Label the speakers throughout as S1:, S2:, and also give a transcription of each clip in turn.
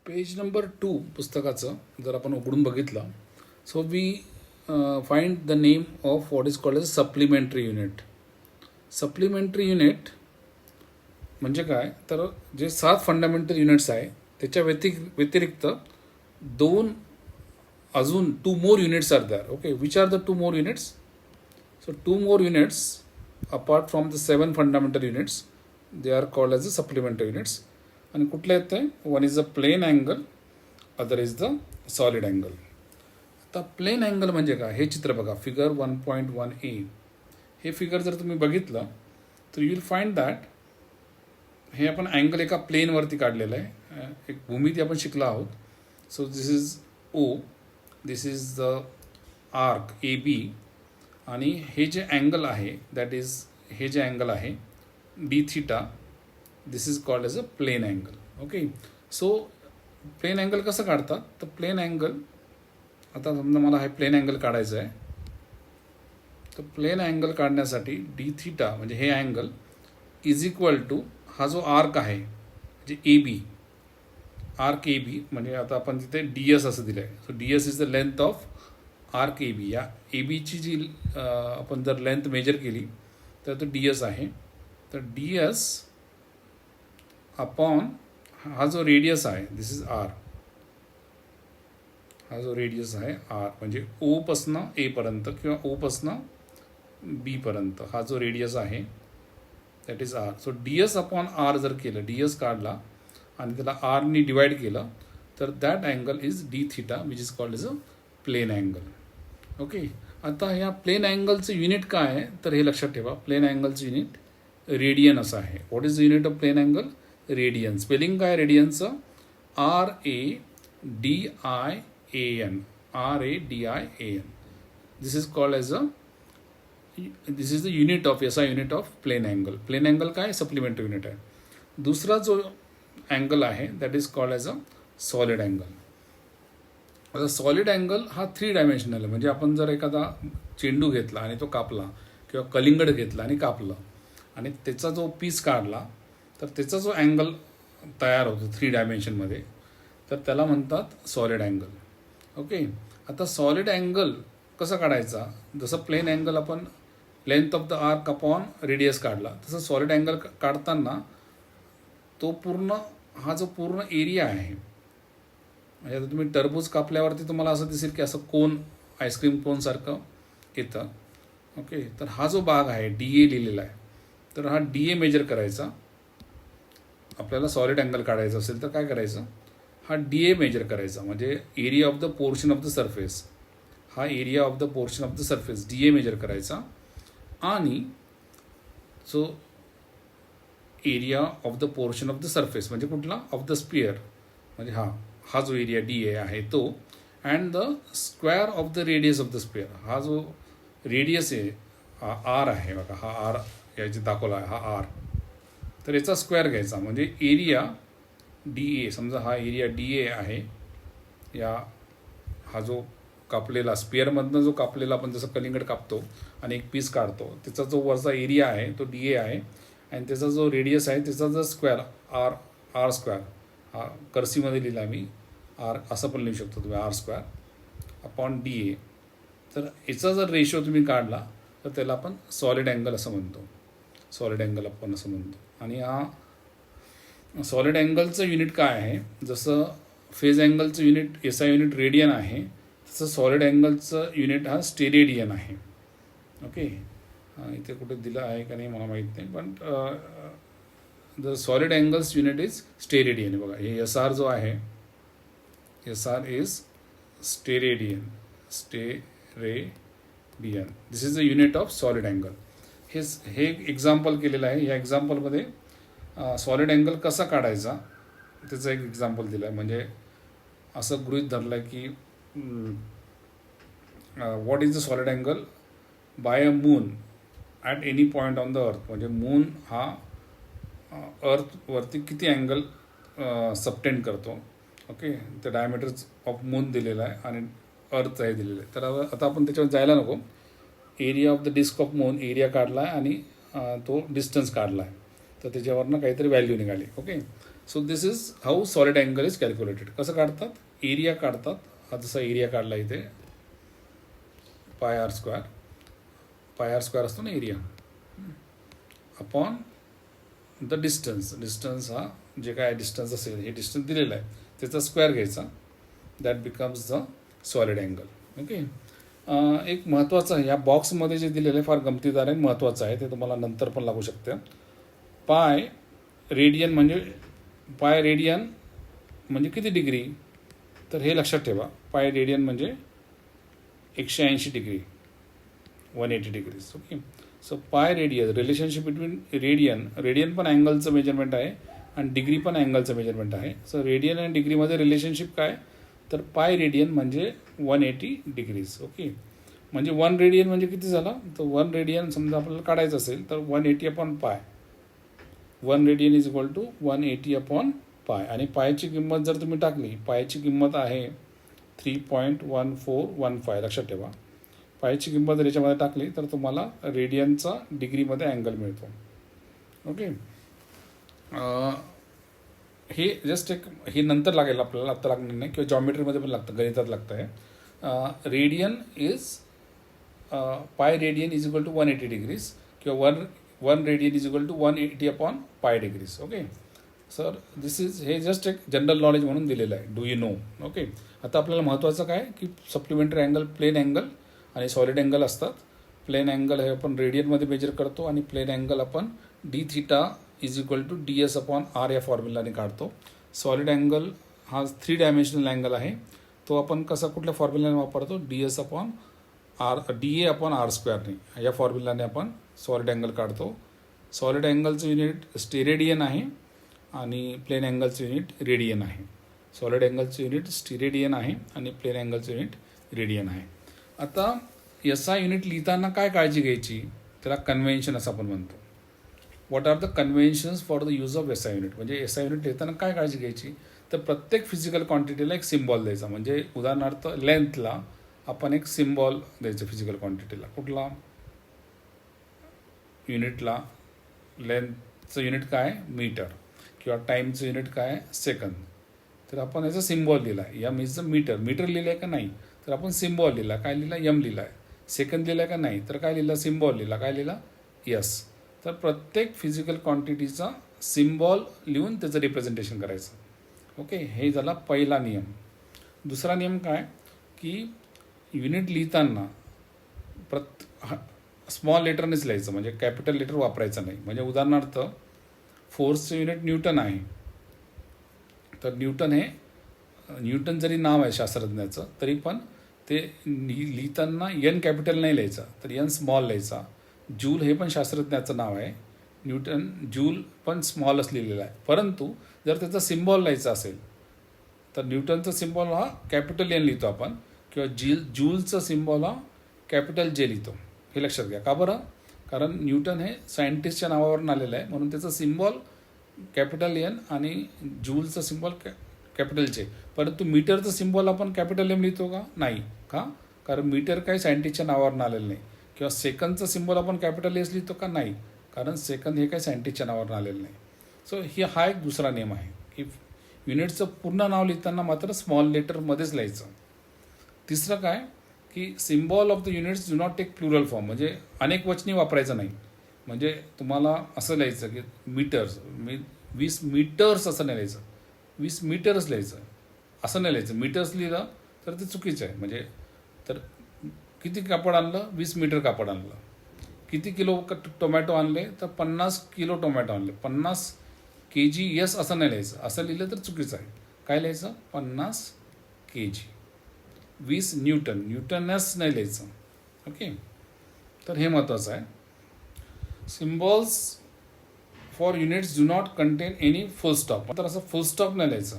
S1: Page number 2 पुस्तकाचं जर आपण उघडून बघितलं, so we find the name of what is called as supplementary unit. Supplementary unit म्हणजे काय, तर जे 7 फंडामेंटल युनिट्स आहे त्याच्या व्यतिरिक्त दोन अजून 2 more units are there. Okay, which are the 2 more units? So 2 more units apart from the 7 fundamental units, they are called as the supplementary units. आणि कुठले आहेत ते? One is the plane angle, other is the solid angle. आता plane angle म्हणजे काय, हे चित्र बघा, फिगर 1.1a. हे फिगर जर तुम्ही बघितलं तर यू विल फाइंड दॅट हे आपण अँगल एका प्लेनवरती काढलेलं आहे. एक भूमिती आपण शिकलो आहोत. So this is O, this is the arc A B, आणि हे जे अँगल आहे दॅट इज, हे जे अँगल आहे D theta, this is called as a plane angle. Okay, so plane angle कसं काढतात? तर प्लेन अँगल, आता समजा मला हे प्लेन अँगल काढायचं आहे, तर प्लेन अँगल काढण्यासाठी डी थिटा म्हणजे हे अँगल इज इक्वल टू हा जो आर्क आहे म्हणजे ए बी, आर्क ए बी, म्हणजे आता आपण तिथे डी एस असं दिलं आहे. So D S is the length of arc A B. या ए बीची जी आपण जर लेंथ मेजर केली तर तो डी एस आहे. तर डी एस अपॉन हा जो रेडियस आहे, दिस इज आर, हा जो रेडियस आहे आर म्हणजे ओ पासनं ए पर्यंत किंवा ओ पासनं बी पर्यंत हा जो रेडियस आहे that is R. So D S upon R जर केलं, डी एस काढला आणि त्याला आरनी डिवाइड केलं तर that angle is D theta which is called as a plane angle. Okay, आता ह्या प्लेन अँगलचं युनिट काय आहे तर हे लक्षात ठेवा. प्लेन अँगलचं युनिट रेडियन असं आहे. What is the unit of plane angle? Radian. Spelling काय रेडियनचं? RADIAN, RADIAN. This is called as a, this is the unit of, याचा unit of plane angle. Plane angle काय? सप्लिमेंटरी युनिट आहे. दुसरा जो angle आहे that is called as a solid angle. आता solid angle हा 3 डायमेन्शनल आहे. म्हणजे आपण जर एखादा चेंडू घेतला आणि तो कापला, किंवा कलिंगड घेतला आणि कापलं आणि त्याचा जो पीस काढला तर त्याचा जो अँगल तयार होतो 3 डायमेन्शनमध्ये, तर त्याला म्हणतात सॉलिड अँगल. ओके, आता सॉलिड अँगल कसा काढायचा? जसं प्लेन अँगल आपण length of the arc upon radius काढला, तसं सॉलिड अँगल काढताना तो पूर्ण, हा जो पूर्ण एरिया आहे, म्हणजे आता तुम्ही टरबूज कापल्यावरती तुम्हाला असं दिसेल की असं कोन, आईस्क्रीम कोनसारखं येतं. ओके, तर हा जो भाग आहे डी ए लिहिलेला आहे, तर हा डी ए मेजर करायचा. आपल्याला सॉलिड अँगल काढायचं असेल तर काय करायचं? हा डी ए मेजर करायचा, म्हणजे area of the portion of the surface. हा area of the portion of the surface D A measure करायचा. आणि जो area of the portion of the surface म्हणजे कुठला? ऑफ द स्पिअर, म्हणजे हा जो एरिया डी ए आहे तो, and the square of the radius of the sphere. हा जो रेडियस आहे हा आर आहे बघा, हा आर याची दाखवला आहे, हा आर, तर याचा स्क्वेअर घ्यायचा. म्हणजे एरिया डी ए, समजा हा एरिया डी ए आहे, या हा जो कापलेला स्पिअरमधनं जो कापलेला आपण जसं कलिंगड कापतो आणि एक पीस काढतो, त्याचा जो वरचा एरिया आहे तो डी ए आहे, आणि त्याचा जो रेडियस आहे त्याचा जो स्क्वेअर आर स्क्वेअर, हा कर्सीमध्ये लिहिला मी आर, असं पण लिहू शकतो तुम्ही, R square upon D A. तर याचा जर रेशो तुम्ही काढला तर त्याला आपण सॉलिड अँगल असं म्हणतो, सॉलिड अँगल आपण असं म्हणतो. आणि हा सॉलिड अँगलचं युनिट काय आहे? जसं फेज अँगलचं unit S I unit radian आहे, तसं सॉलिड अँगलचं युनिट हा स्टेरेडियन आहे. ओके, इथे कुठे दिलं आहे का नाही मला माहीत नाही, पण the solid angles unit is steradian. बघा, हे एस आर जो आहे, S R is steradian, steradian. This is the unit of solid angle. हे एक्झाम्पल केलेलं आहे. या एक्झाम्पलमध्ये सॉलिड अँगल कसा काढायचा त्याचं एक एक्झाम्पल दिलं आहे. म्हणजे असं गृहीत धरलं आहे की what is the solid angle by a moon at any point on the earth. म्हणजे मून हा अर्थवरती किती अँगल सबटेंड करतो. ओके, ते डायमीटर ऑफ मून दिलेलं आहे आणि अर्थ आहे दिलेलं आहे. तर आता आपण त्याच्यावर जायला नको. Area of the disc of moon area काढला आहे आणि तो डिस्टन्स काढला आहे, तर त्याच्यावरनं काहीतरी व्हॅल्यू निघाली. Okay, so this is how solid angle is calculated. कसं काढतात? एरिया काढतात. हा जसा एरिया काढला इथे पाय आर स्क्वेअर असतो ना एरिया अपॉन द डिस्टन्स हा जे काय डिस्टन्स असेल हे डिस्टन्स दिलेलं आहे त्याचा स्क्वेअर घ्यायचा. That becomes the solid angle. Okay. एक महत्त्वाचं आहे या बॉक्समध्ये जे दिलेलं आहे फार गमतीदार आहे, महत्त्वाचं आहे, ते तुम्हाला नंतर पण लागू शकते. पाय रेडियन म्हणजे किती डिग्री? तर हे लक्षात ठेवा, पाय रेडियन म्हणजे 180 degree, 180 degrees. Okay. So pi radian, relationship between radian पण अँगलचं मेजरमेंट आहे आणि डिग्री पण अँगलचं मेजरमेंट आहे. सो रेडियन आणि डिग्रीमध्ये रिलेशनशिप काय? तर पाय रेडियन म्हणजे 180 डिग्रीज. ओके. म्हणजे 1 रेडियन म्हणजे किती झाला? तर 1 रेडियन समजा आपल्याला काढायचं असेल तर 180 upon pi. 1 radian is equal to 180 upon pi. आणि पायची किंमत जर तुम्ही टाकली, पायची किंमत आहे 3.1415. लक्षात ठेवा, पायची किंमत जर याच्यामध्ये टाकली तर तुम्हाला रेडियनचा डिग्रीमध्ये अँगल मिळतो. ओके. हे जस्ट एक हे नंतर लागेल आपल्याला, आत्ता लागणार नाही, किंवा जॉमेट्रीमध्ये पण लागतं, गणितात लागतं आहे. Radian is pi radian is equal to 180 degrees किंवा 1 radian is equal to 180 upon pi degrees. Okay. Sir this is हे जस्ट एक जनरल नॉलेज म्हणून दिलेलं आहे. Do you know? ओके. आता आपल्याला महत्त्वाचं काय की सप्लिमेंटरी अँगल, प्लेन अँगल आणि सॉलिड अँगल असतात. प्लेन अँगल हे आपण रेडियनमध्ये मेजर करतो आणि प्लेन अँगल आपण D theta is equal to DS upon R या फॉर्म्युलाने काढतो. सॉलिड अँगल हा 3 डायमेन्शनल अँगल आहे, तो आपण कसा कुठल्या फॉर्म्युलाने वापरतो? DS upon R, DA upon R स्क्वेअरने, या फॉर्म्युलाने आपण सॉलिड अँगल काढतो. सॉलिड अँगलचं युनिट स्टेरेडियन आहे आणि प्लेन अँगलचं युनिट रेडियन आहे. सॉलिड अँगलचं युनिट स्टेरेडियन आहे आणि प्लेन अँगलचं युनिट रेडियन आहे. आता SI युनिट लिहिताना काय काळजी घ्यायची? त्याला कन्व्हेन्शन असं आपण म्हणतो. What are the conventions for the use of SI unit? म्हणजे SI युनिट लिहिताना काय काळजी घ्यायची? तर प्रत्येक फिजिकल क्वांटिटीला एक सिम्बॉल द्यायचा. म्हणजे उदाहरणार्थ लेंथला आपण एक सिम्बॉल द्यायचं फिजिकल क्वांटिटीला. कुठला? युनिटला लेंथचं युनिट काय? मीटर. किंवा टाईमचं युनिट काय? सेकंद. तर आपण याचा सिम्बॉल लिहिला आहे. M is the metre. Metre लिहिलं आहे का नाही? तर आपण सिम्बॉल लिहिला. काय लिहिला? M लिहिला आहे. सेकंद लिहिला का नाही? तर काय लिहिला? सिम्बॉल लिहिला. काय लिहिला? S. तर प्रत्येक फिजिकल क्वांटिटीचा सिम्बॉल लिहून त्याचं रिप्रेझेंटेशन करायचं. ओके. हे झाला पहिला नियम. दुसरा नियम काय की युनिट लिहिताना स्मॉल लेटरनेच लिहायचं, म्हणजे कॅपिटल लेटर वापरायचं नाही. म्हणजे उदाहरणार्थ फोर्सचं युनिट न्यूटन आहे, तर न्यूटन जरी नाव आहे शास्त्रज्ञाचं तरी पण ते लिहिताना N कॅपिटल नाही लिहायचं, तर N स्मॉल लिहायचा. जूल हे पण शास्त्रज्ञाचं नाव आहे, जूल पण स्मॉलच लिहिलेलं आहे. परंतु जर त्याचा सिम्बॉल लिहायचा असेल तर न्यूटनचा सिम्बॉल हा कॅपिटल N लिहितो आपण, किंवा जूलचा सिम्बॉल हा कॅपिटल J लिहितो. हे लक्षात घ्या. का बरं? कारण न्यूटन हे सायंटिस्टच्या नावावरून आलेलं आहे, म्हणून त्याचा सिम्बॉल कॅपिटल N आणि जूलचा सिम्बॉल कॅपिटल J. परंतु मीटरचं सिम्बॉल आपण कॅपिटल M लिहितो का? नाही. का? कारण मीटर काही सायंटिस्टच्या नावावरून आलेलं नाही. किंवा सेकंदचं सिम्बॉल आपण कॅपिटल S लिहितो का? नाही. कारण सेकंद हे काही सायंटिस्टच्या नावावरून आलेलं नाही. सो हा एक दुसरा नियम आहे की युनिटचं पूर्ण नाव लिहिताना मात्र स्मॉल लेटरमध्येच लिहायचं. तिसरं काय की symbol of the units do not take plural form. म्हणजे अनेक वचनी वापरायचं नाही. म्हणजे तुम्हाला असं लिहायचं की मीटर्स, 20 मीटर्स असं नाही लिहायचं, 20 मीटर्स लिहायचं, असं नाही लिहायचं. मीटर्स लिहिलं तर ते चुकीचं आहे. म्हणजे तर किती कापड आणलं? 20 मीटर कापड आणलं. किती किलो टोमॅटो आणले? तर 50 किलो टोमॅटो आणले. 50 kg असं नाही लिहायचं. असं लिहिलं तर चुकीचं आहे. काय लिहायचं? 50 kg. 20 न्यूटनस नाही लिहायचं. ओके. तर हे महत्त्वाचं आहे. Symbols for units do not content any full stop. तर असं फुल स्टॉप नाही लिहायचं.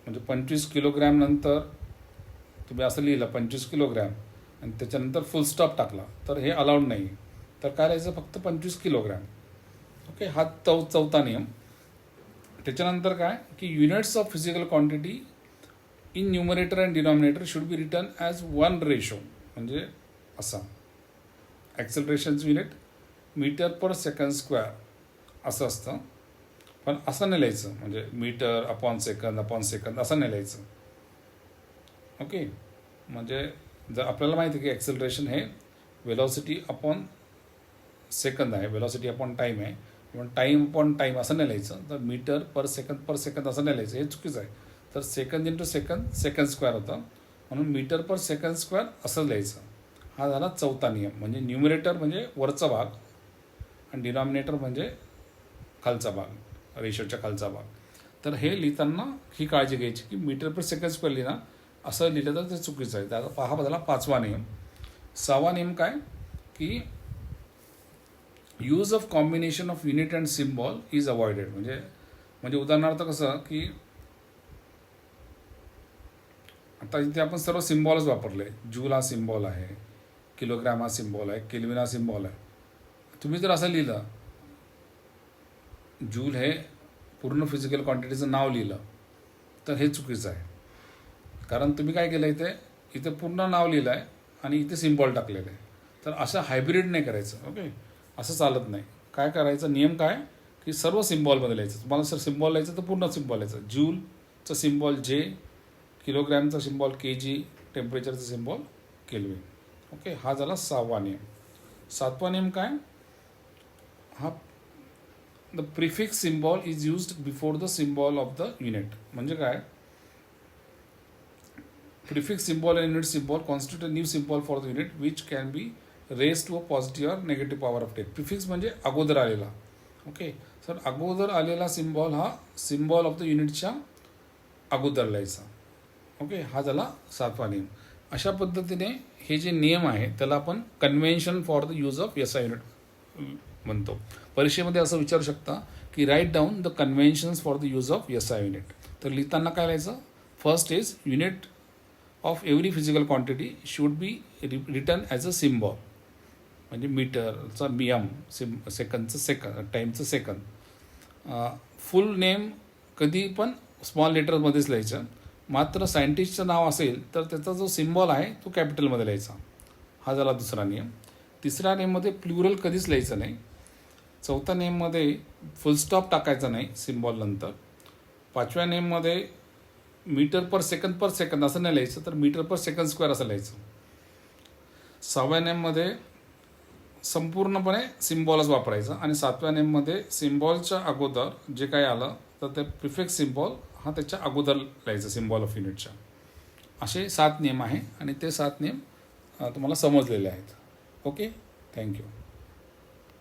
S1: म्हणजे 25 किलोग्रॅम नंतर तुम्ही असं लिहिलं 25 किलोग्रॅम आणि त्याच्यानंतर फुल स्टॉप टाकला तर हे अलाउड नाही. तर काय लिहायचं? फक्त 25 किलोग्रॅम. ओके. हा चौथा नियम. त्याच्यानंतर काय की units of physical quantity in numerator and denominator should be return as 1 ratio. म्हणजे असा ॲक्सेलरेशनचं युनिट मीटर पर सेकंड स्क्वेअर असं असतं. पण असं नाही लिहायचं, म्हणजे मीटर अपॉन सेकंद असं नाही लिहायचं. ओके, म्हणजे जर आपल्याला माहिती आहे की ॲक्सेलरेशन हे वेलॉसिटी अपॉन सेकंद आहे, वेलॉसिटी अपॉन टाईम आहे, किंवा टाईम अपॉन टाईम असं नाही लिहायचं. तर मीटर पर सेकंद असं नाही लिहायचं, हे चुकीचं आहे. तर सेकंद इंटू सेकंद स्क्वेअर होतं, म्हणून मीटर पर सेकंद स्क्वेअर असं लिहायचं. हा झाला चौथा नियम. म्हणजे न्यूमरेटर म्हणजे वरचा भाग आणि डिनॉमिनेटर म्हणजे खालचा भाग, रेशोच्या खालचा भाग. तर हे लिहिताना ही काळजी घ्यायची की मीटर पर सेकंड स्क्वेअर लिहिना, असं लिहिलं तर ते चुकीचं आहे. त्याचा हा बदला 5वा नियम. 6वा नियम काय की use of combination of unit and symbol is avoided. म्हणजे उदाहरणार्थ कसं की आता इथे आपण सर्व सिम्बॉलच वापरले. जूल हा सिम्बॉल आहे, किलोग्रॅम हा सिम्बॉल आहे, केल्विन हा सिम्बॉल आहे. तुम्ही जर असं लिहिलं, जूल हे पूर्ण फिजिकल क्वांटिटीचं नाव लिहिलं, तर हे चुकीचं आहे. कारण तुम्ही काय केलं, इथे पूर्ण नाव लिहिलं आहे आणि इथे सिम्बॉल टाकलेलं आहे. तर असं हायब्रिड नाही करायचं. ओके, असं चालत नाही. काय करायचं, नियम काय की सर्व सिम्बॉलमध्ये लिहायचं. तुम्हाला जर सिम्बॉल लिहायचं तर पूर्ण सिम्बॉल लिहायचं. जूलचं सिम्बॉल जे, किलोग्रॅमचा सिम्बॉल KG, टेम्परेचरचं सिम्बॉल केल्विन. ओके, हा झाला 6वा नियम. 7वा नियम काय, हा the prefix symbol is used before the symbol of the unit. म्हणजे काय, prefix symbol and unit symbol constitute a new symbol for the unit which can be raised to a positive or negative power of 10. Prefix म्हणजे अगोदर आलेला. Okay, sir अगोदर आलेला symbol हा symbol of the युनिटच्या अगोदर लिहायचा. ओके, हा झाला 7वा नियम. अशा पद्धतीने हे जे नियम आहे त्याला आपण convention for the use of SI unit म्हणतो. परीक्षेमध्ये असं विचारू शकता की write down the conventions for the use of SI unit. तर लिहिताना काय लिहायचं, first is unit of every physical quantity should be return as a symbol. म्हणजे मीटरचा एम, सेकंदचं सेकंद, टाईमचं सेकंद. फुल नेम कधी पण स्मॉल लेटरमध्येच लिहायचं. मात्र सायंटिस्टचं नाव असेल तर त्याचा जो सिम्बॉल आहे तो कॅपिटलमध्ये लिहायचा. हा झाला दुसरा नियम. तिसऱ्या नेममध्ये प्लुरल कधीच लिहायचं नाही. चौथ्या नेममध्ये फुलस्टॉप टाकायचा नाही सिम्बॉल नंतर. 5व्या नेममध्ये मीटर पर सेकंद असं नाही लिहायचं, तर मीटर पर सेकंड स्क्वेअर असं लिहायचं. 6व्या नेममध्ये संपूर्णपणे सिम्बॉलच वापरायचं. आणि 7व्या नेममध्ये सिम्बॉलच्या अगोदर जे काही आलं तर ते प्रिफिक्स सिम्बॉल हा त्याच्या अगोदर लिहायचं सिम्बॉल ऑफ युनिटच्या. असे 7 नियम आहे आणि ते 7 नियम तुम्हाला समजलेले आहेत. Okay, thank you.